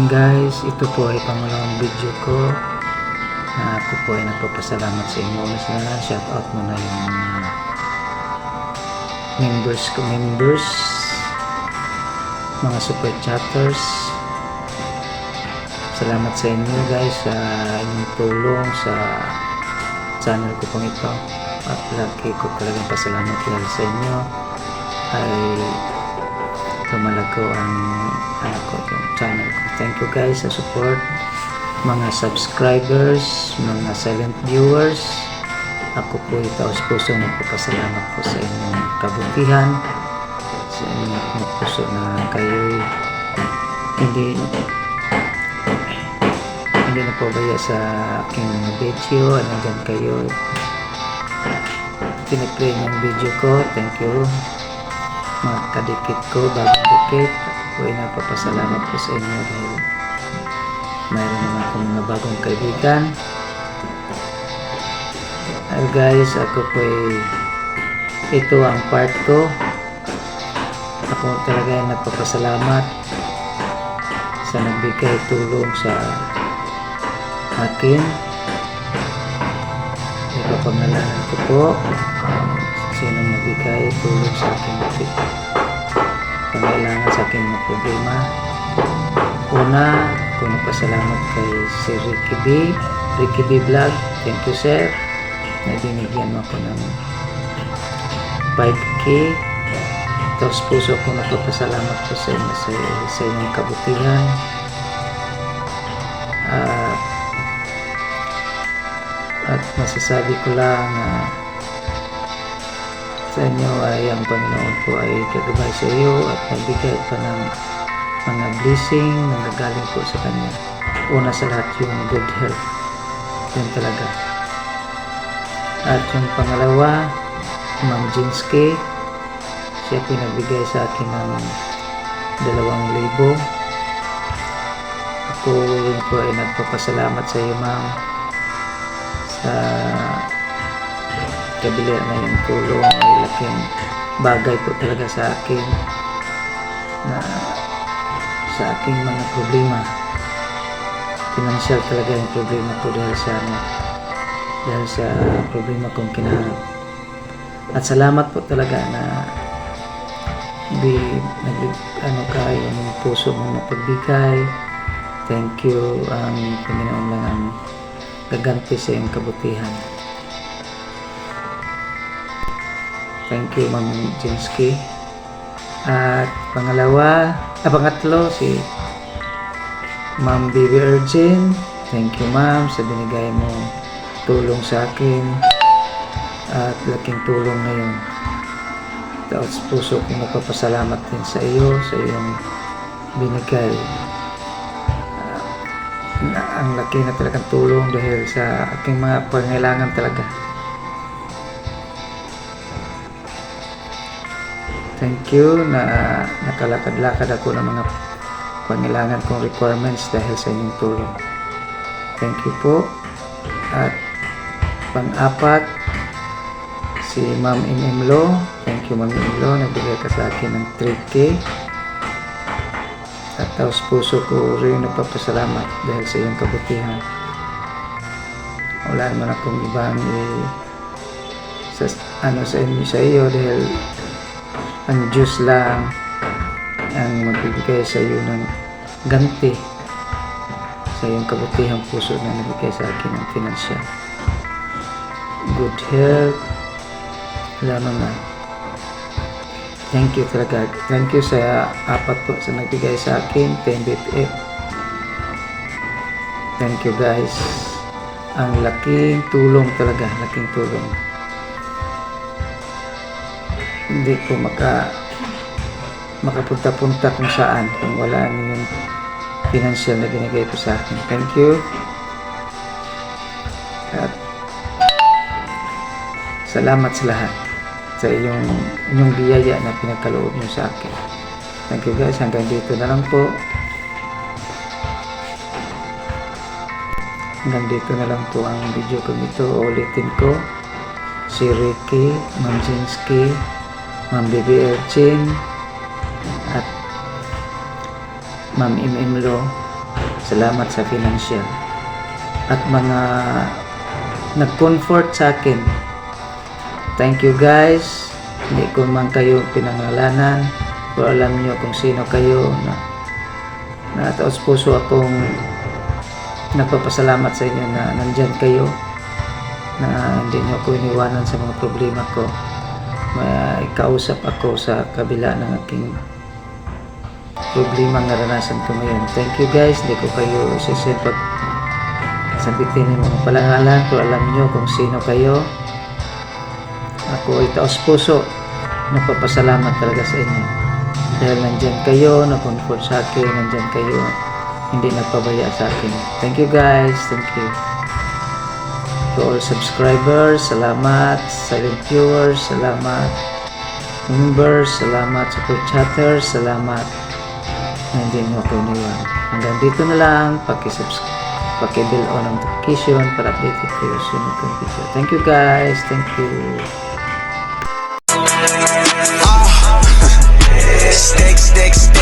morning guys, ito po ay pangalawang video ko na ako po ay nagpapasalamat sa inyo. Una sa lahat, shout out muna yung mga members, mga super chatters. Salamat sa inyo guys sa inyong tulong sa channel ko pong ito, at lagi ko talagang pasalamat dahil sa inyo ay tumalago ang yung channel ko. Thank you guys sa support, mga subscribers, mga silent viewers. Ako po taos puso nagpapasalamat po sa inyong kabutihan, sa inyong puso na kayo'y hindi napabaya sa aking mga video. Nandyan kayo, piniplay ng video ko. Thank you mga kadikit ko, bagong dikit. Ako ay napapasalamat po sa inyo dahil mayroon naman akong mga bagong kaibigan. Guys, ako po ay ito ang part ko. Ako talaga ay nagpapasalamat sa nagbigay tulong sa akin. Ipapangalanan ko po sino nagbigay tulong sa akin, pangailangan sa aking mga problema. Una, ako nagpasalamat kay si Ricky B Vlog. Thank you sir, na binigyan mo ako ng 5K. Tapos puso ko nagpapasalamat po sa inyo sa inyong kabutihan. At masasabi ko lang na sa inyo ay ang Panginoon po ay kagabay sa iyo at nagbigay pa ng mga blessing na nagagaling po sa Kanya. Una sa lahat yung good health, yun talaga. At yung pangalawa, Ma'am Jinsky, siya pinagbigay sa akin ng 2,000. Ako rin po ay nagpapasalamat sa iyo ma'am sa kabila na yung tulong ay laking bagay po talaga sa akin, na sa aking mga problema. Financial talaga yung problema ko dahil sa problema kong kinaharap. At salamat po talaga na yung puso mong napagbigay. Thank you. Ang Panginoon lang ang gaganti sa iyong kabutihan. Thank you Ma'am Jinsky. At pangatlo si Ma'am Baby Urgin. Thank you ma'am sa binigay mo tulong sa akin, at laking tulong na yun. Taos puso kong nagpapasalamat din sa iyo sa iyong binigay. Ang laki na talagang tulong dahil sa aking mga pangailangan talaga. Thank you na nakalakad-lakad ako ng mga pangailangan kong requirements dahil sa inyong tulong. Thank you po. At pang-apat, si Ma'am Lo. Thank you Ma'am Lo, nagbigay ka sa akin ng 3K. At taos puso ko rin nagpapasalamat dahil sa iyong kabutihan. Wala naman akong ibang sa iyo dahil ang Diyos lang ang magbibigay sa iyo ng ganti sa iyong kabutihang puso na nabigay sa akin ng financial. Good health, lamang na. Thank you talaga. Thank you sa apat po sa nagbigay sa akin, 10 BPF. Thank you guys. Ang laking tulong talaga, laking tulong. Hindi ko makapunta-punta kung saan kung wala yung financial na binigay po sa akin. Thank you. At salamat sa lahat sa inyong biyaya na pinagkaloob nyo sa akin. Thank you guys. Hanggang dito na lang po. Hanggang dito na lang po ang video ko nito. Ulitin ko. Si Ricky, Ma'am Jinsky, Ma'am Baby Urchin, at Ma'am Lo. Salamat sa financial. At mga nag-comfort sa akin. Thank you guys. Hindi ko man kayo pinangalanan. Pero alam nyo kung sino kayo na taos puso akong nagpapasalamat sa inyo na nandyan kayo, na hindi nyo ako iniwanan sa mga problema ko. May kausap ako sa kabila ng aking problema na naranasan ko ngayon. Thank you guys. Hindi ko kayo sisipag sabitin ng mga palangalan, pero alam nyo kung sino kayo. Ako ay taos puso nagpapasalamat talaga sa inyo dahil nandyan kayo, na-comfort sa akin, nandyan kayo, hindi nagpabaya sa akin. Thank you guys. Thank you to all subscribers. Salamat. Silent viewers, salamat. Members, salamat. Super chatters, salamat. Hindi nyo ako iniwan. Hanggang dito na lang. Paki-bell on notification para updated kayo sa sunod kong video. Thank you guys. Thank you. Stick, stick, stick.